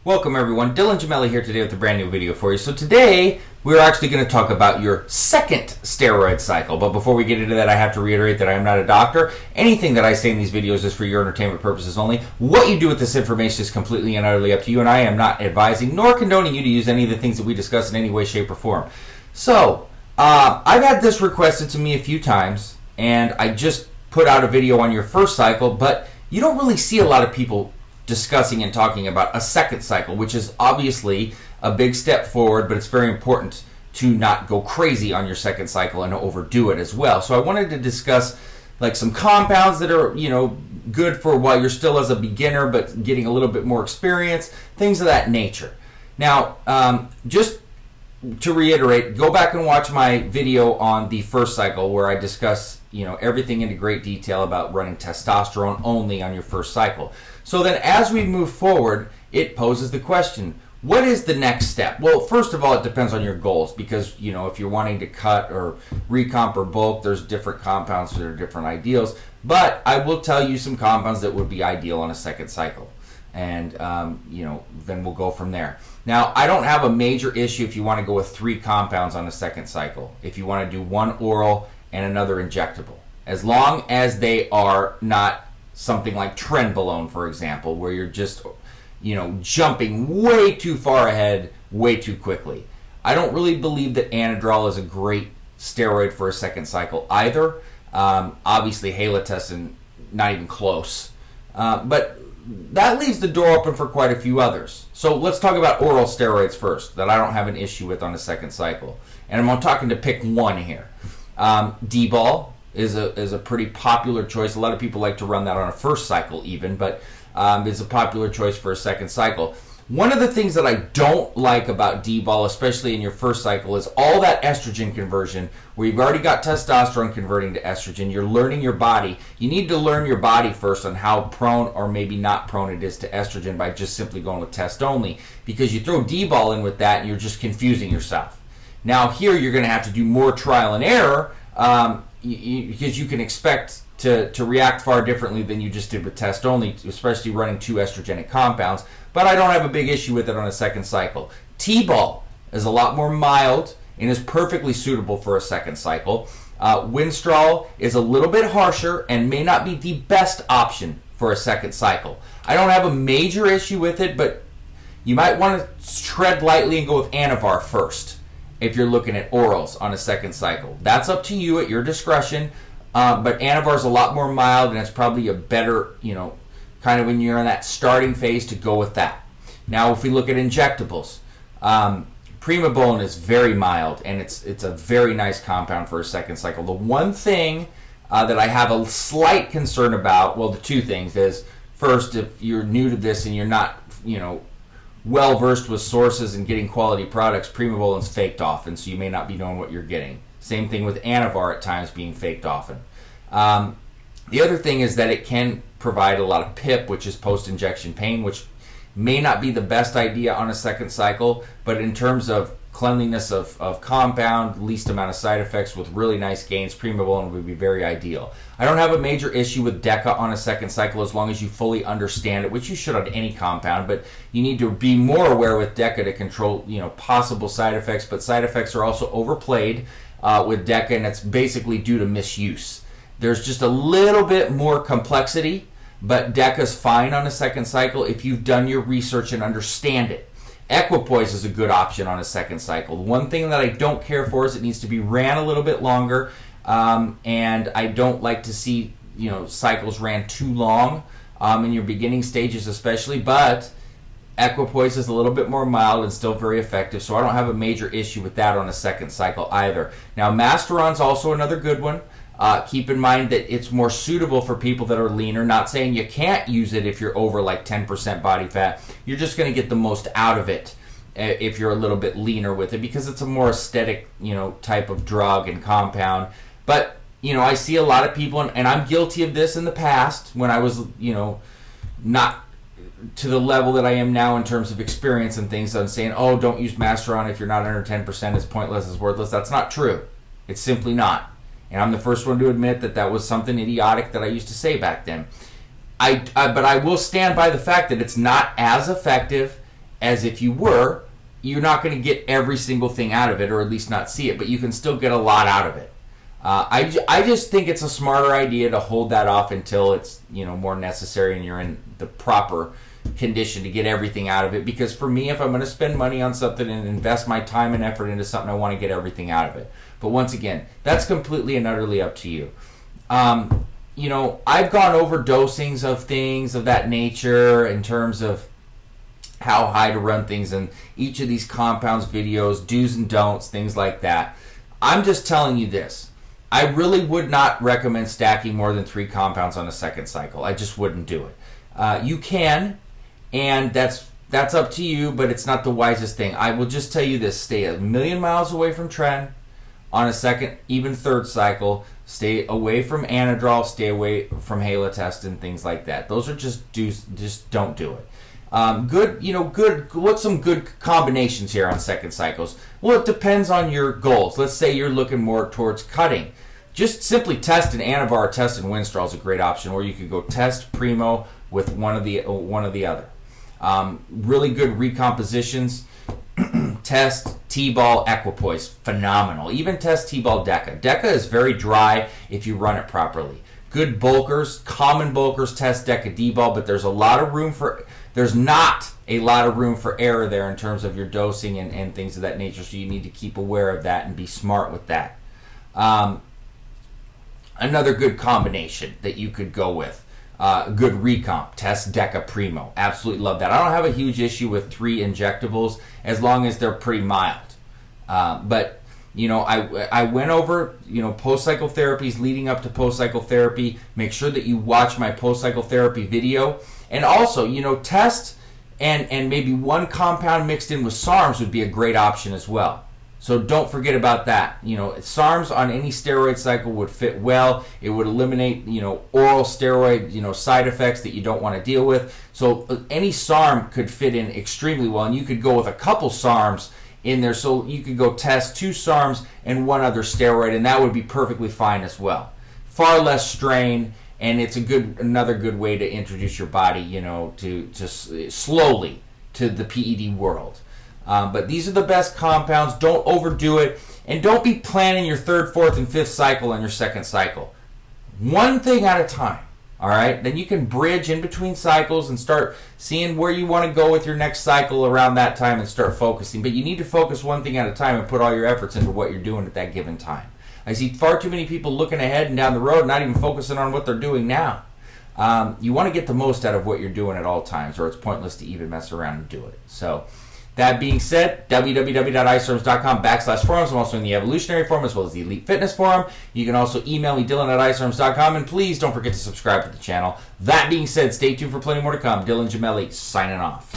Welcome everyone, Dylan Gemelli here today with a brand new video for you. So today, we're actually going to talk about your second steroid cycle. But before we get into that, I have to reiterate that I am not a doctor. Anything that I say in these videos is for your entertainment purposes only. What you do with this information is completely and utterly up to you, and I am not advising nor condoning you to use any of the things that we discuss in any way, shape, or form. So, I've had this requested to me a few times, and I just put out a video on your first cycle, but you don't really see a lot of people discussing and talking about a second cycle, which is obviously a big step forward, but it's very important to not go crazy on your second cycle and overdo it as well. So I wanted to discuss like some compounds that are, good for while you're still as a beginner but getting a little bit more experience, things of that nature. Now, just to reiterate, go back and watch my video on the first cycle where I discuss everything into great detail about running testosterone only on your first cycle. So then as we move forward, it poses the question, what is the next step? Well, first of all, it depends on your goals because, if you're wanting to cut or recomp or bulk, there's different compounds that are different ideals. But I will tell you some compounds that would be ideal on a second cycle. And, then we'll go from there. Now, I don't have a major issue if you want to go with 3 compounds on a second cycle. If you want to do 1 oral and another injectable. As long as they are not something like trenbolone, for example, where you're just, jumping way too far ahead, way too quickly. I don't really believe that anadrol is a great steroid for a second cycle either. Obviously, halotestin, not even close. But that leaves the door open for quite a few others. So let's talk about oral steroids first, that I don't have an issue with on a second cycle. And I'm talking to pick one here. D-ball is a pretty popular choice. A lot of people like to run that on a first cycle even, but it's a popular choice for a second cycle. One of the things that I don't like about D-ball, especially in your first cycle, is all that estrogen conversion where you've already got testosterone converting to estrogen. You're learning your body. You need to learn your body first on how prone or maybe not prone it is to estrogen by just simply going with test only, because you throw D-ball in with that and you're just confusing yourself. Now here you're going to have to do more trial and error because you can expect to react far differently than you just did with test only, especially running 2 estrogenic compounds. But I don't have a big issue with it on a second cycle. T-ball is a lot more mild and is perfectly suitable for a second cycle. Winstrol is a little bit harsher and may not be the best option for a second cycle. I don't have a major issue with it, but you might want to tread lightly and go with Anavar first if you're looking at orals on a second cycle. That's up to you at your discretion, but Anavar is a lot more mild and it's probably a better, kind of when you're in that starting phase to go with that. Now, if we look at injectables, Primobolan is very mild and it's a very nice compound for a second cycle. The one thing that I have a slight concern about, well, the 2 things is, first, if you're new to this and you're not, well versed with sources and getting quality products, Primobolan's faked often, so you may not be knowing what you're getting. Same thing with Anavar at times being faked often. The other thing is that it can provide a lot of PIP, which is post-injection pain, which may not be the best idea on a second cycle, but in terms of cleanliness of compound, least amount of side effects with really nice gains, Primobolan would be very ideal. I don't have a major issue with DECA on a second cycle as long as you fully understand it, which you should on any compound, but you need to be more aware with DECA to control possible side effects, but side effects are also overplayed with DECA, and it's basically due to misuse. There's just a little bit more complexity, but DECA's fine on a second cycle if you've done your research and understand it. Equipoise is a good option on a second cycle. The one thing that I don't care for is it needs to be ran a little bit longer, and I don't like to see cycles ran too long in your beginning stages especially, but Equipoise is a little bit more mild and still very effective, so I don't have a major issue with that on a second cycle either. Now, Masteron's also another good one. Keep in mind that it's more suitable for people that are leaner. Not saying you can't use it if you're over like 10% body fat. You're just going to get the most out of it if you're a little bit leaner with it because it's a more aesthetic, type of drug and compound. But, I see a lot of people, and I'm guilty of this in the past when I was, not to the level that I am now in terms of experience and things. I'm saying, oh, don't use Masteron if you're not under 10%. It's pointless, it's worthless. That's not true. It's simply not. And I'm the first one to admit that was something idiotic that I used to say back then. But I will stand by the fact that it's not as effective as if you were, you're not going to get every single thing out of it, or at least not see it, but you can still get a lot out of it. I just think it's a smarter idea to hold that off until it's, you know, more necessary and you're in the proper condition to get everything out of it. Because for me, if I'm going to spend money on something and invest my time and effort into something, I want to get everything out of it. But once again, that's completely and utterly up to you. You know, I've gone over dosings of things of that nature in terms of how high to run things in each of these compounds videos, do's and don'ts, things like that. I'm just telling you this. I really would not recommend stacking more than 3 compounds on a second cycle. I just wouldn't do it. You can, and that's up to you, but it's not the wisest thing. I will just tell you this. Stay a million miles away from tren on a second, even third cycle. Stay away from anadrol. Stay away from halotestin, things like that. Those are just do's. Just don't do it. What's some good combinations here on second cycles? Well, it depends on your goals. Let's say you're looking more towards cutting. Just simply test an Anavar, test an Winstrol is a great option, or you could go test Primo with one of the other. Really good recompositions. Test T-Ball Equipoise, phenomenal. Even test T-Ball Deca. Deca is very dry if you run it properly. Good bulkers, common bulkers, test Deca D-Ball, but there's not a lot of room for error there in terms of your dosing and things of that nature, so you need to keep aware of that and be smart with that. Another good combination that you could go with, good recomp, test Deca Primo. Absolutely love that. I don't have a huge issue with 3 injectables as long as they're pretty mild. But you know, I went over, you know, post-cycle therapies leading up to post-cycle therapy. Make sure that you watch my post-cycle therapy video. And also, you know, test and maybe 1 compound mixed in with SARMs would be a great option as well. So don't forget about that. You know, SARMs on any steroid cycle would fit well. It would eliminate, you know, oral steroid, you know, side effects that you don't want to deal with. So any SARM could fit in extremely well. And you could go with a couple SARMs in there, so you could go test 2 SARMs and 1 other steroid, and that would be perfectly fine as well. Far less strain, and it's another good way to introduce your body, you know, to slowly to the PED world. But these are the best compounds. Don't overdo it, and don't be planning your 3rd, 4th, and 5th cycle on your second cycle. One thing at a time. All right, then you can bridge in between cycles and start seeing where you want to go with your next cycle around that time and start focusing. But you need to focus one thing at a time and put all your efforts into what you're doing at that given time. I see far too many people looking ahead and down the road, not even focusing on what they're doing now. You want to get the most out of what you're doing at all times, or it's pointless to even mess around and do it. So that being said, www.iSerms.com/forums. I'm also in the Evolutionary Forum as well as the Elite Fitness Forum. You can also email me, Dylan@iSerms.com, and please don't forget to subscribe to the channel. That being said, stay tuned for plenty more to come. Dylan Gemelli signing off.